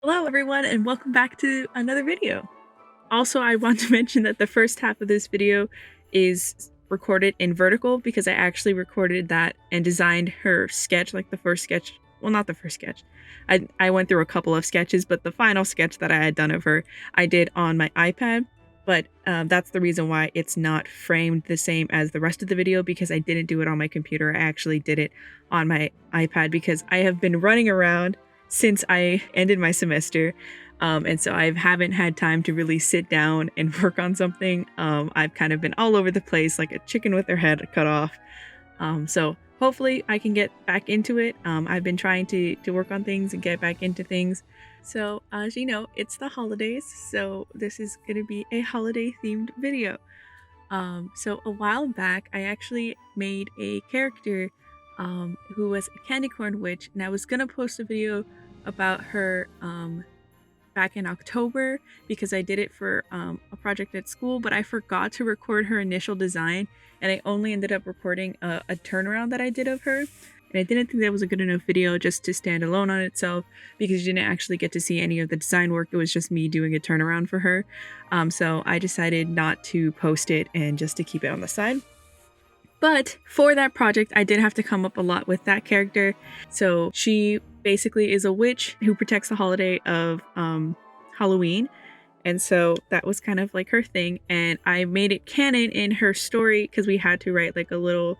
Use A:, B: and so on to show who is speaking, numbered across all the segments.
A: Hello everyone and welcome back to another video. Also, I want to mention that the first half of this video is recorded in vertical because I actually recorded that and designed her sketch, like the first sketch. Well, not the first sketch. I went through a couple of sketches, but the final sketch that I had done of her, I did on my iPad. But that's the reason why it's not framed the same as the rest of the video, because I didn't do it on my computer. I actually did it on my iPad because I have been running around since I ended my semester. And so I haven't had time to really sit down and work on something. I've kind of been all over the place like a chicken with their head cut off. So hopefully I can get back into it. I've been trying to work on things and get back into things. So as you know, it's the holidays, so this is going to be a holiday themed video. So a while back, I actually made a character who was a candy corn witch, and I was going to post a video about her back in October because I did it for a project at school, but I forgot to record her initial design, and I only ended up recording a turnaround that I did of her. And I didn't think that was a good enough video just to stand alone on itself because you didn't actually get to see any of the design work. It was just me doing a turnaround for her. So I decided not to post it and just to keep it on the side. But for that project, I did have to come up a lot with that character. So she basically is a witch who protects the holiday of Halloween. And so that was kind of like her thing. And I made it canon in her story because we had to write like a little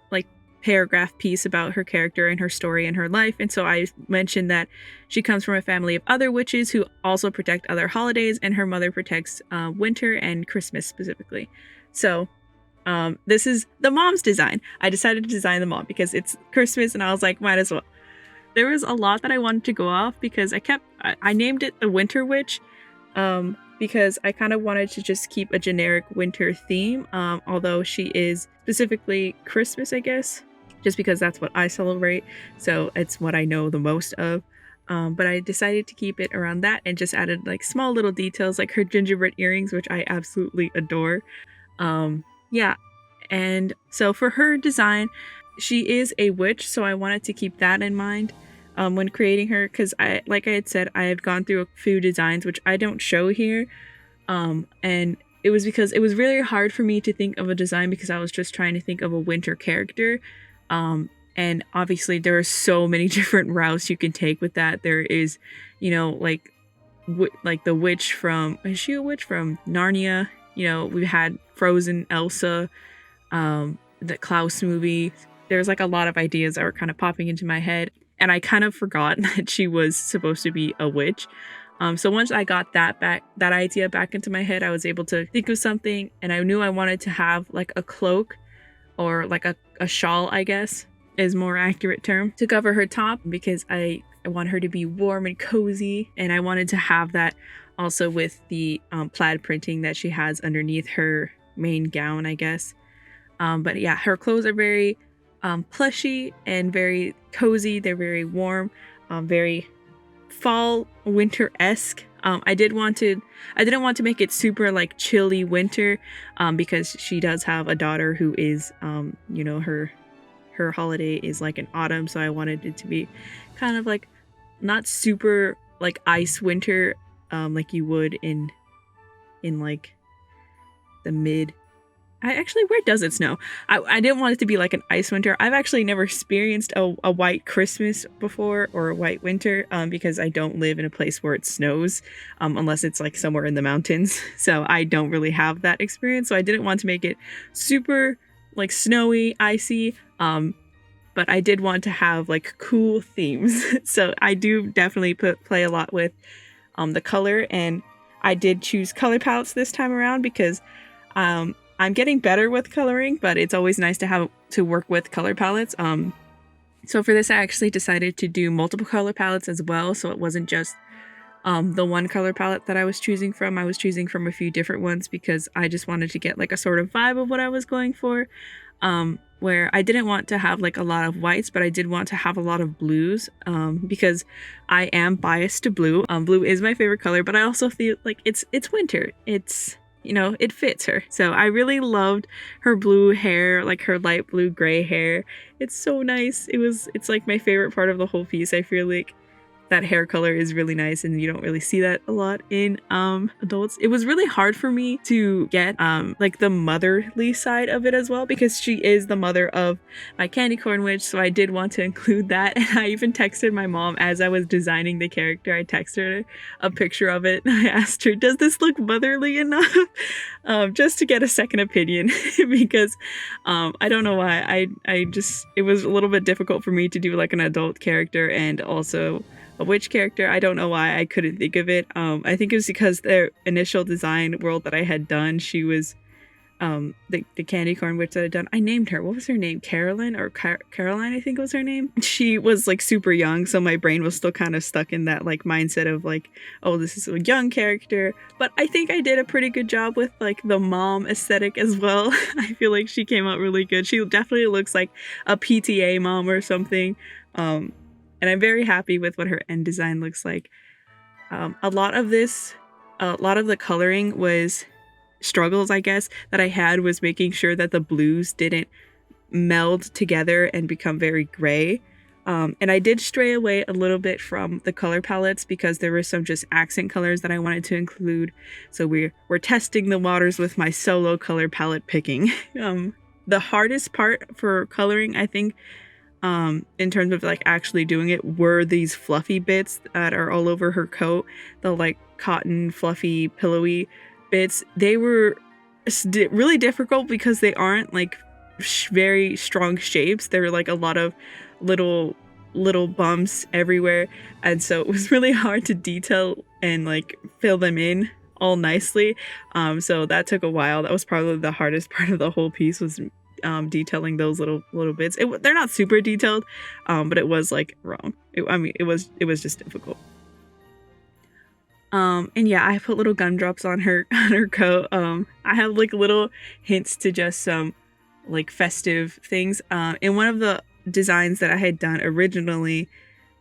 A: like paragraph piece about her character and her story and her life. And so I mentioned that she comes from a family of other witches who also protect other holidays, and her mother protects winter and Christmas specifically. So this is the mom's design. I decided to design the mom because it's Christmas and I was like, might as well. There was a lot that I wanted to go off because I named it the Winter Witch because I kind of wanted to just keep a generic winter theme, although she is specifically Christmas, I guess, just because that's what I celebrate, so it's what I know the most of. But I decided to keep it around that and just added like small little details like her gingerbread earrings, which I absolutely adore. Yeah, and so for her design, she is a witch, so I wanted to keep that in mind when creating her, because like I had said, I had gone through a few designs which I don't show here, and it was because it was really hard for me to think of a design because I was just trying to think of a winter character, and obviously there are so many different routes you can take with that. There is, you know, like the witch from, is she a witch from Narnia? You know, we had Frozen Elsa, the Klaus movie. There's like a lot of ideas that were kind of popping into my head, and I kind of forgot that she was supposed to be a witch. So once I got that idea back into my head, I was able to think of something, and I knew I wanted to have like a cloak or like a shawl, I guess is more accurate term, to cover her top, because I want her to be warm and cozy, and I wanted to have that also with the plaid printing that she has underneath her main gown, I guess. But yeah, her clothes are very plushy and very cozy. They're very warm, very fall winter-esque. I didn't want to make it super like chilly winter, because she does have a daughter who is, you know, her holiday is like an autumn, so I wanted it to be kind of like not super like ice winter, like you would in like the mid. Where does it snow? I didn't want it to be like an ice winter. I've actually never experienced a white Christmas before, or a white winter, because I don't live in a place where it snows, unless it's like somewhere in the mountains. So I don't really have that experience. So I didn't want to make it super like snowy, icy, but I did want to have like cool themes. So I do definitely play a lot with the color, and I did choose color palettes this time around because I'm getting better with coloring, but it's always nice to work with color palettes. So for this, I actually decided to do multiple color palettes as well, so it wasn't just the one color palette that I was choosing from. I was choosing from a few different ones because I just wanted to get like a sort of vibe of what I was going for, where I didn't want to have like a lot of whites, but I did want to have a lot of blues, because I am biased to blue. Blue is my favorite color, but I also feel like it's winter. It's, you know, it fits her. So I really loved her blue hair, like her light blue gray hair. It's so nice. It's like my favorite part of the whole piece. I feel like that hair color is really nice, and you don't really see that a lot in adults. It was really hard for me to get like the motherly side of it as well, because she is the mother of my candy corn witch, so I did want to include that. And I even texted my mom as I was designing the character. I texted her a picture of it. I asked her, does this look motherly enough? Just to get a second opinion, because I don't know why, I just, it was a little bit difficult for me to do like an adult character and also a witch character. I don't know why I couldn't think of it. I think it was because the initial design world that I had done, she was the candy corn witch that I'd done. I named her, what was her name? Carolyn or Caroline, I think was her name. She was like super young, so my brain was still kind of stuck in that like mindset of like, oh, this is a young character. But I think I did a pretty good job with like the mom aesthetic as well. I feel like she came out really good. She definitely looks like a PTA mom or something. And I'm very happy with what her end design looks like. A lot of the coloring was struggles, I guess, that I had was making sure that the blues didn't meld together and become very gray. And I did stray away a little bit from the color palettes because there were some just accent colors that I wanted to include. So we're testing the waters with my solo color palette picking. The hardest part for coloring, I think, in terms of like actually doing it, were these fluffy bits that are all over her coat, the like cotton fluffy pillowy bits. They were really difficult because they aren't like very strong shapes. There were like a lot of little bumps everywhere, and so it was really hard to detail and like fill them in all nicely. So that took a while. That was probably the hardest part of the whole piece, was detailing those little bits. They're not super detailed, but it was like wrong. It was just difficult. And yeah, I put little gumdrops on her coat. I have like little hints to just some like festive things. In one of the designs that I had done originally,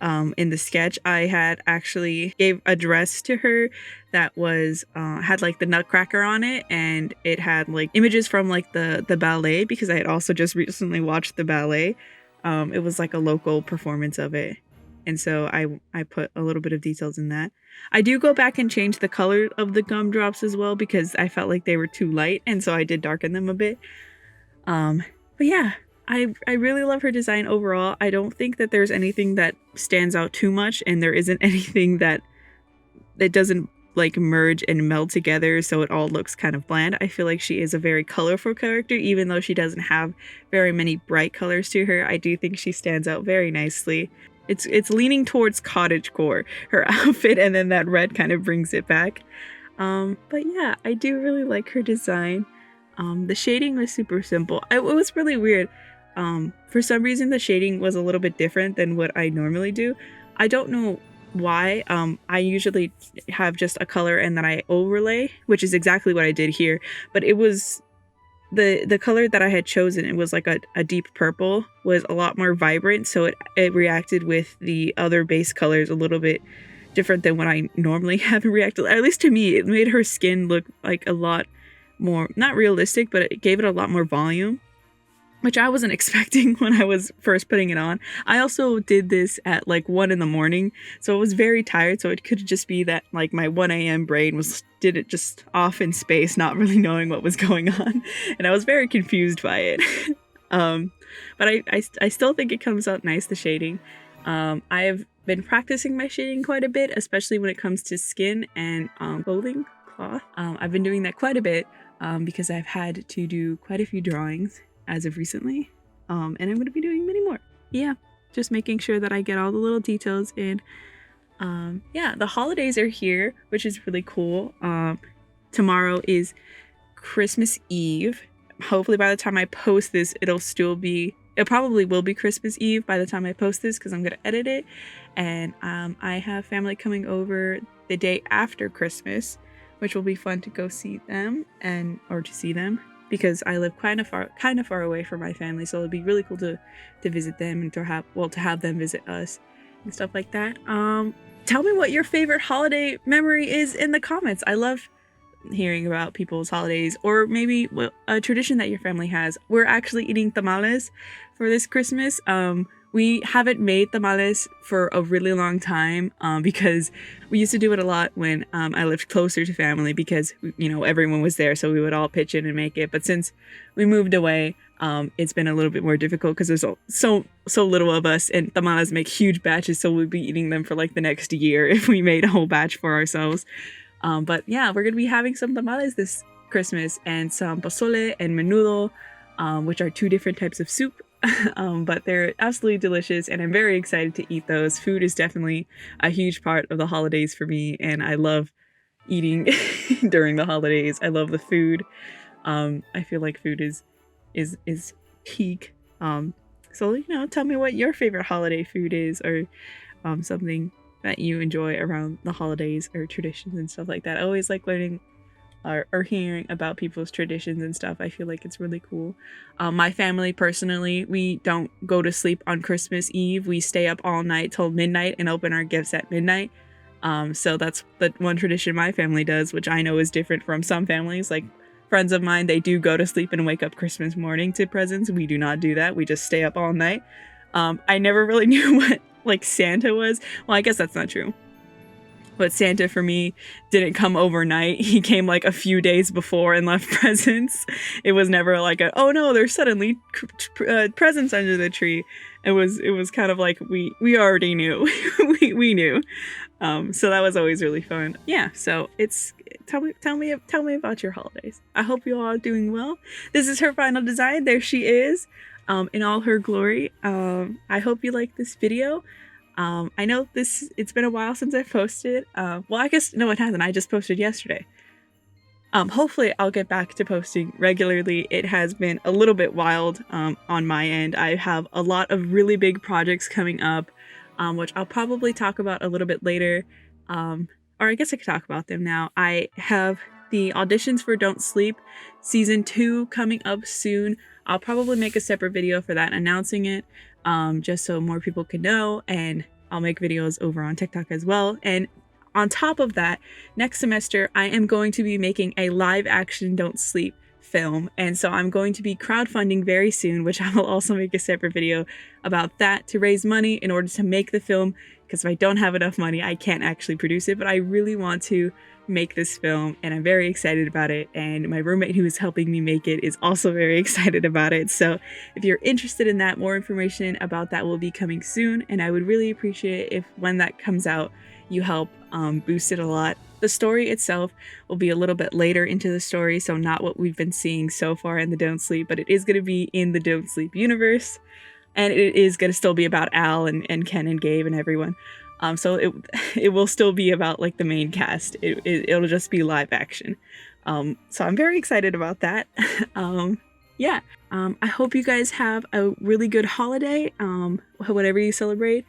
A: in the sketch, I had actually gave a dress to her that was had like the Nutcracker on it, and it had like images from like the ballet, because I had also just recently watched the ballet. It was like a local performance of it, and so I put a little bit of details in that. I do go back and change the color of the gumdrops as well, because I felt like they were too light, and so I did darken them a bit. But yeah, I really love her design overall. I don't think that there's anything that stands out too much, and there isn't anything that doesn't like merge and meld together so it all looks kind of bland. I feel like she is a very colorful character, even though she doesn't have very many bright colors to her. I do think she stands out very nicely. It's leaning towards cottagecore, her outfit, and then that red kind of brings it back. But yeah, I do really like her design. The shading was super simple. It was really weird. For some reason the shading was a little bit different than what I normally do. I don't know why. I usually have just a color and then I overlay, which is exactly what I did here, but it was the color that I had chosen. It was like a deep purple, was a lot more vibrant, so it reacted with the other base colors a little bit different than what I normally have reacted. At least to me, it made her skin look like a lot more, not realistic, but it gave it a lot more volume, which I wasn't expecting when I was first putting it on. I also did this at like 1 in the morning, so I was very tired, so it could just be that like my 1 a.m. brain did it just off in space, not really knowing what was going on, and I was very confused by it. But I still think it comes out nice, the shading. I've been practicing my shading quite a bit, especially when it comes to skin and clothing, cloth. I've been doing that quite a bit because I've had to do quite a few drawings as of recently, and I'm going to be doing many more. Yeah, just making sure that I get all the little details in. Yeah, the holidays are here, which is really cool. Tomorrow is Christmas Eve. Hopefully by the time I post this, it probably will be Christmas Eve by the time I post this, because I'm going to edit it. And I have family coming over the day after Christmas, which will be fun to go see them, or to see them, because I live kind of far away from my family, so it'd be really cool to visit them and to have them visit us and stuff like that. Tell me what your favorite holiday memory is in the comments. I love hearing about people's holidays, or maybe a tradition that your family has. We're actually eating tamales for this Christmas. We haven't made tamales for a really long time because we used to do it a lot when I lived closer to family because, you know, everyone was there, so we would all pitch in and make it. But since we moved away, it's been a little bit more difficult because there's so little of us, and tamales make huge batches, so we'd be eating them for like the next year if we made a whole batch for ourselves. But yeah, we're gonna be having some tamales this Christmas and some pozole and menudo, which are 2 different types of soup. But they're absolutely delicious, and I'm very excited to eat those. Food is definitely a huge part of the holidays for me, and I love eating during the holidays. I love the food. I feel like food is peak. So, you know, tell me what your favorite holiday food is, or something that you enjoy around the holidays, or traditions and stuff like that. I always like learning or hearing about people's traditions and stuff. I feel like it's really cool. My family, personally, we don't go to sleep on Christmas Eve. We stay up all night till midnight and open our gifts at midnight. So that's the one tradition my family does, which I know is different from some families. Like friends of mine, they do go to sleep and wake up Christmas morning to presents. We do not do that. We just stay up all night. I never really knew what like Santa was. Well, I guess that's not true. But Santa for me didn't come overnight. He came like a few days before and left presents. It was never like oh no, there's suddenly presents under the tree. It was kind of like we already knew. we knew. So that was always really fun. Yeah, so tell me about your holidays. I hope you all are doing well. This is her final design. There she is, in all her glory. I hope you like this video. I know it's been a while since I've posted. Well, I guess, no, it hasn't. I just posted yesterday. Hopefully I'll get back to posting regularly. It has been a little bit wild, on my end. I have a lot of really big projects coming up, which I'll probably talk about a little bit later. Or I guess I could talk about them now. I have the auditions for Don't Sleep season 2 coming up soon. I'll probably make a separate video for that announcing it. Just so more people can know, and I'll make videos over on TikTok as well. And on top of that, next semester I am going to be making a live action Don't Sleep film, and so I'm going to be crowdfunding very soon, which I will also make a separate video about that to raise money in order to make the film, because if I don't have enough money I can't actually produce it. But I really want to make this film, and I'm very excited about it, and my roommate who is helping me make it is also very excited about it. So if you're interested in that, more information about that will be coming soon, and I would really appreciate if when that comes out you help boost it a lot. The story itself will be a little bit later into the story, so not what we've been seeing so far in the Don't Sleep, but it is going to be in the Don't Sleep universe, and it is going to still be about Al and Ken and Gabe and everyone. So it will still be about like the main cast. It'll just be live action. So I'm very excited about that. Yeah. I hope you guys have a really good holiday, whatever you celebrate.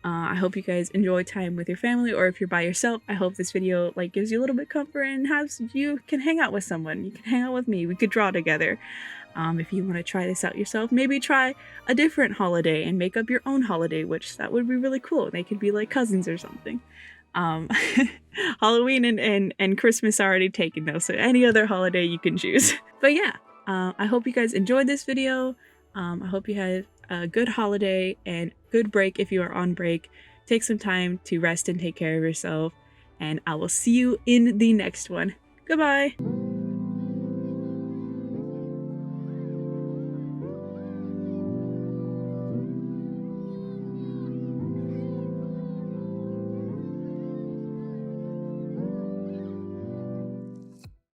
A: I hope you guys enjoy time with your family, or if you're by yourself, I hope this video like gives you a little bit of comfort and you can hang out with someone. You can hang out with me. We could draw together. If you want to try this out yourself, maybe try a different holiday and make up your own holiday, which that would be really cool. They could be like cousins or something. Halloween and Christmas are already taken though, so any other holiday you can choose. But yeah, I hope you guys enjoyed this video. I hope you had a good holiday and good break if you are on break. Take some time to rest and take care of yourself, and I will see you in the next one. Goodbye!